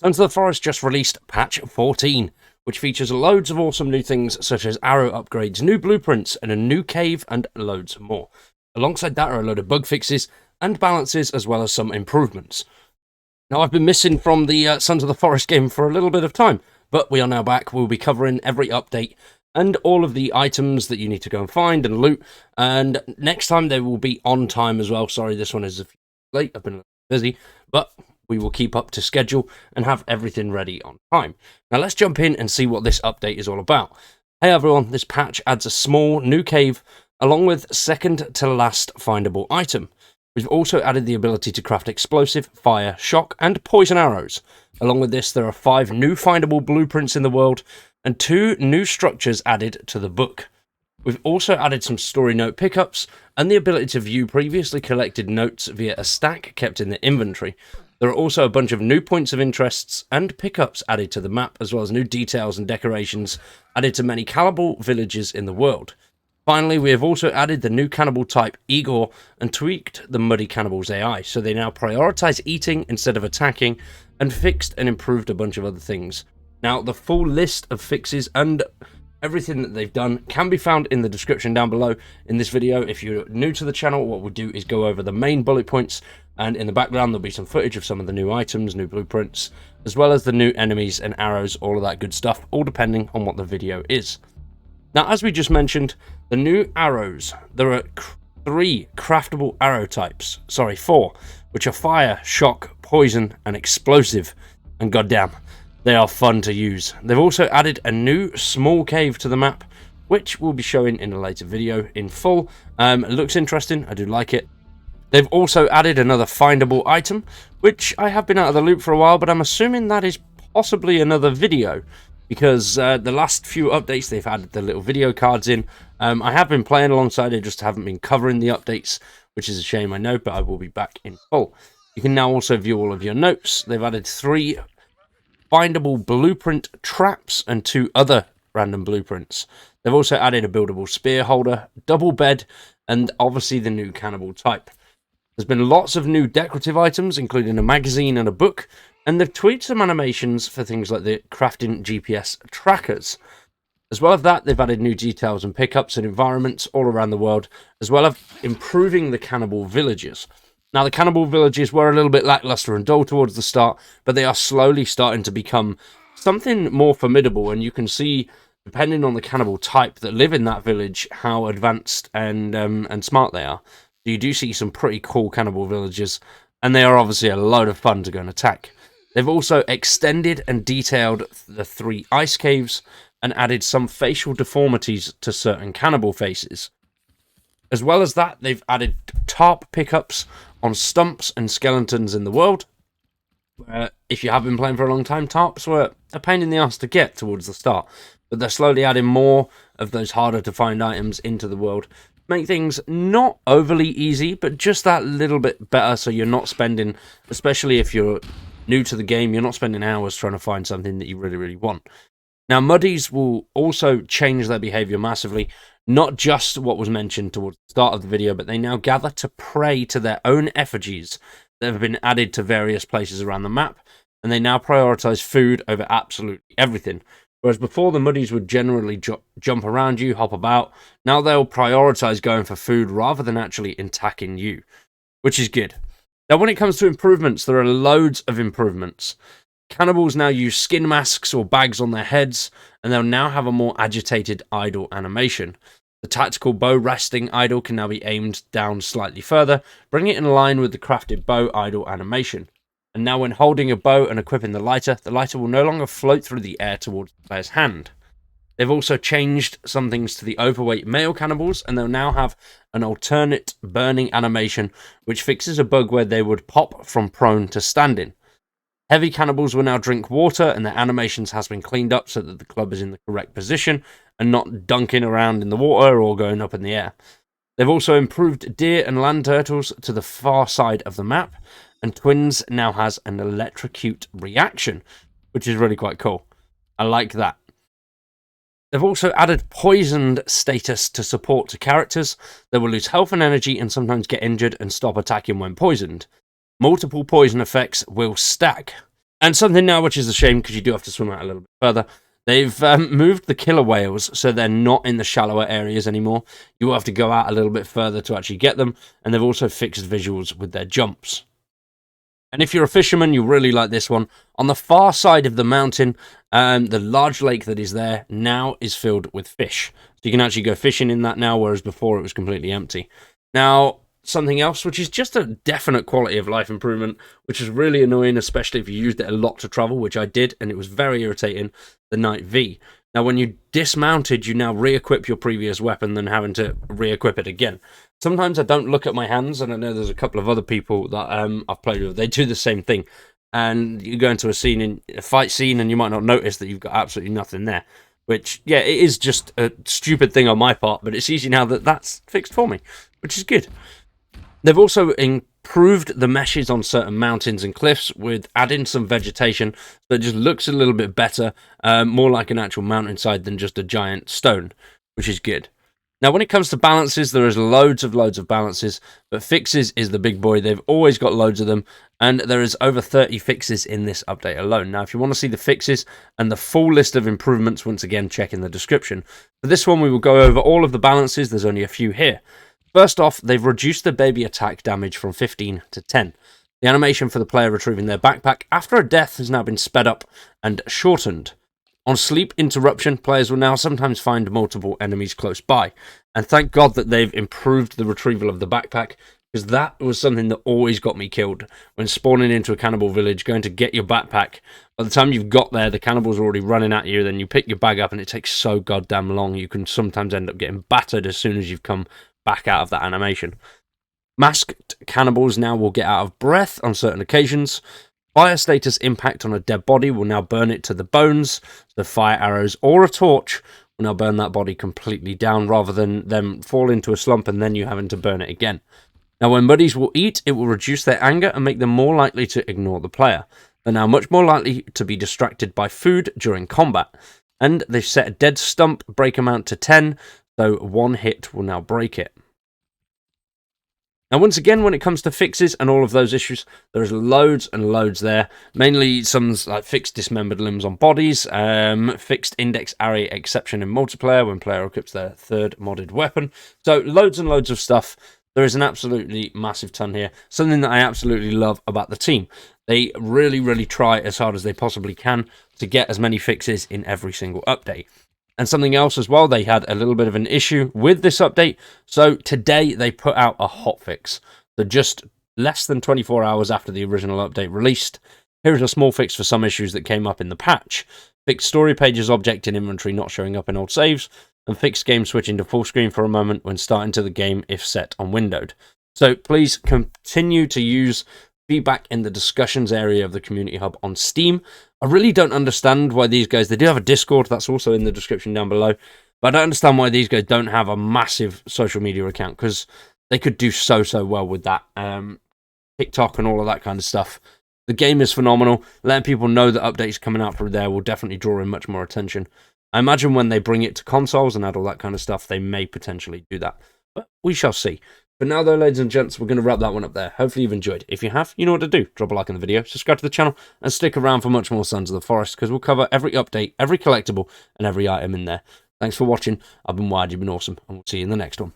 Sons of the Forest just released patch 14, which features loads of awesome new things such as arrow upgrades, new blueprints, and a new cave, and loads more. Alongside that are a load of bug fixes and balances, as well as some improvements. Now, I've been missing from the Sons of the Forest game for a little bit of time, but we are now back. We'll be covering every update and all of the items that you need to go and find and loot, and next time they will be on time as well. Sorry, this one is a few late, I've been a little busy, but we will keep up to schedule and have everything ready on time. Now let's jump in and see what this update is all about. Hey everyone, this patch adds a small new cave along with second to last findable item. We've also added the ability to craft explosive, fire, shock, and poison arrows. Along with this, there are 5 new findable blueprints in the world and 2 new structures added to the book. We've also added some story note pickups and the ability to view previously collected notes via a stack kept in the inventory. There are also a bunch of new points of interests and pickups added to the map, as well as new details and decorations added to many cannibal villages in the world. Finally, we have also added the new cannibal type Igor and tweaked the Muddy Cannibals AI, so they now prioritize eating instead of attacking, and fixed and improved a bunch of other things. Now, the full list of fixes and everything that they've done can be found in the description down below in this video. If you're new to the channel, what we'll do is go over the main bullet points, and in the background there'll be some footage of some of the new items, new blueprints, as well as the new enemies and arrows, all of that good stuff, all depending on what the video is. Now, as we just mentioned, the new arrows, there are 3 craftable arrow types, 4, which are fire, shock, poison, and explosive, and goddamn, they are fun to use. They've also added a new small cave to the map, which we'll be showing in a later video in full. It looks interesting, I do like it. They've also added another findable item, which I have been out of the loop for a while, but I'm assuming that is possibly another video, because the last few updates they've added the little video cards in. I have been playing alongside it, just haven't been covering the updates, which is a shame, I know, but I will be back in full. You can now also view all of your notes. They've added 3 findable blueprint traps and 2 other random blueprints. They've also added a buildable spear holder, double bed, and obviously the new cannibal type. There's been lots of new decorative items, including a magazine and a book, and they've tweaked some animations for things like the crafting GPS trackers. As well as that, they've added new details and pickups and environments all around the world, as well as improving the cannibal villages. Now, the cannibal villages were a little bit lackluster and dull towards the start, but they are slowly starting to become something more formidable, and you can see, depending on the cannibal type that live in that village, how advanced and smart they are. So you do see some pretty cool cannibal villages, and they are obviously a load of fun to go and attack. They've also extended and detailed the 3 ice caves and added some facial deformities to certain cannibal faces. As well as that, they've added tarp pickups on stumps and skeletons in the world. If you have been playing for a long time, tarps were a pain in the ass to get towards the start, but they're slowly adding more of those harder to find items into the world. Make things not overly easy, but just that little bit better, so you're not spending, especially if you're new to the game, you're not spending hours trying to find something that you really, really want. Now, Muddies will also change their behavior massively, not just what was mentioned towards the start of the video, but they now gather to pray to their own effigies that have been added to various places around the map, and they now prioritize food over absolutely everything. Whereas before, the Muddies would generally jump around you, hop about. Now they'll prioritize going for food rather than actually attacking you, which is good. Now, when it comes to improvements, there are loads of improvements. Cannibals now use skin masks or bags on their heads, and they'll now have a more agitated idle animation. The tactical bow resting idle can now be aimed down slightly further, bringing it in line with the crafted bow idle animation. And now when holding a bow and equipping the lighter will no longer float through the air towards the player's hand. They've also changed some things to the overweight male cannibals, and they'll now have an alternate burning animation, which fixes a bug where they would pop from prone to standing. Heavy cannibals will now drink water, and their animations has been cleaned up so that the club is in the correct position and not dunking around in the water or going up in the air. They've also improved deer and land turtles to the far side of the map, and Twins now has an electrocute reaction, which is really quite cool. I like that. They've also added poisoned status to support to characters. They will lose health and energy and sometimes get injured and stop attacking when poisoned. Multiple poison effects will stack. And something now which is a shame, because you do have to swim out a little bit further. They've moved the killer whales, so they're not in the shallower areas anymore. You will have to go out a little bit further to actually get them, and they've also fixed visuals with their jumps. And if you're a fisherman, you'll really like this one. On the far side of the mountain, the large lake that is there now is filled with fish. So you can actually go fishing in that now, whereas before it was completely empty. Now, something else, which is just a definite quality of life improvement, which is really annoying, especially if you used it a lot to travel, which I did, and it was very irritating, the Night V. Now, when you dismounted, you now re-equip your previous weapon than having to re-equip it again. Sometimes I don't look at my hands, and I know there's a couple of other people that I've played with. They do the same thing, and you go into a fight scene, and you might not notice that you've got absolutely nothing there. Which, yeah, it is just a stupid thing on my part, but it's easy now that that's fixed for me, which is good. They've also improved the meshes on certain mountains and cliffs with adding some vegetation that just looks a little bit better, more like an actual mountainside than just a giant stone, which is good. Now, when it comes to balances, there is loads of balances, but fixes is the big boy. They've always got loads of them, and there is over 30 fixes in this update alone. Now, if you want to see the fixes and the full list of improvements, once again, check in the description. For this one, we will go over all of the balances. There's only a few here. First off, they've reduced the baby attack damage from 15 to 10. The animation for the player retrieving their backpack after a death has now been sped up and shortened. On sleep interruption, players will now sometimes find multiple enemies close by. And thank God that they've improved the retrieval of the backpack, because that was something that always got me killed. When spawning into a cannibal village, going to get your backpack, by the time you've got there, the cannibals are already running at you, then you pick your bag up and it takes so goddamn long. You can sometimes end up getting battered as soon as you've come back out of that animation. Masked cannibals now will get out of breath on certain occasions. Fire status impact on a dead body will now burn it to the bones. So fire arrows or a torch will now burn that body completely down, rather than them fall into a slump and then you having to burn it again. Now, when buddies will eat, it will reduce their anger and make them more likely to ignore the player. They're now much more likely to be distracted by food during combat. And they've set a dead stump break amount to 10, so one hit will now break it. Now, once again, when it comes to fixes and all of those issues, there's loads and loads there. Mainly some like fixed dismembered limbs on bodies, fixed index array exception in multiplayer when player equips their third modded weapon. So loads and loads of stuff. There is an absolutely massive ton here. Something that I absolutely love about the team. They really, really try as hard as they possibly can to get as many fixes in every single update. And something else as well, they had a little bit of an issue with this update. So today they put out a hotfix. So just less than 24 hours after the original update released, here's a small fix for some issues that came up in the patch. Fixed story pages object in inventory not showing up in old saves, and fixed game switching to full screen for a moment when starting to the game if set on windowed. So please continue to use feedback in the discussions area of the community hub on Steam. I really don't understand why these guys, they do have a Discord, that's also in the description down below, but I don't understand why these guys don't have a massive social media account, because they could do so well with that. TikTok and all of that kind of stuff. The game is phenomenal. Letting people know that updates coming out through there will definitely draw in much more attention. I imagine when they bring it to consoles and add all that kind of stuff, they may potentially do that, but we shall see. But now though, ladies and gents, we're going to wrap that one up there. Hopefully you've enjoyed. If you have, you know what to do. Drop a like on the video, subscribe to the channel, and stick around for much more Sons of the Forest, because we'll cover every update, every collectible, and every item in there. Thanks for watching. I've been Wired, you've been awesome, and we'll see you in the next one.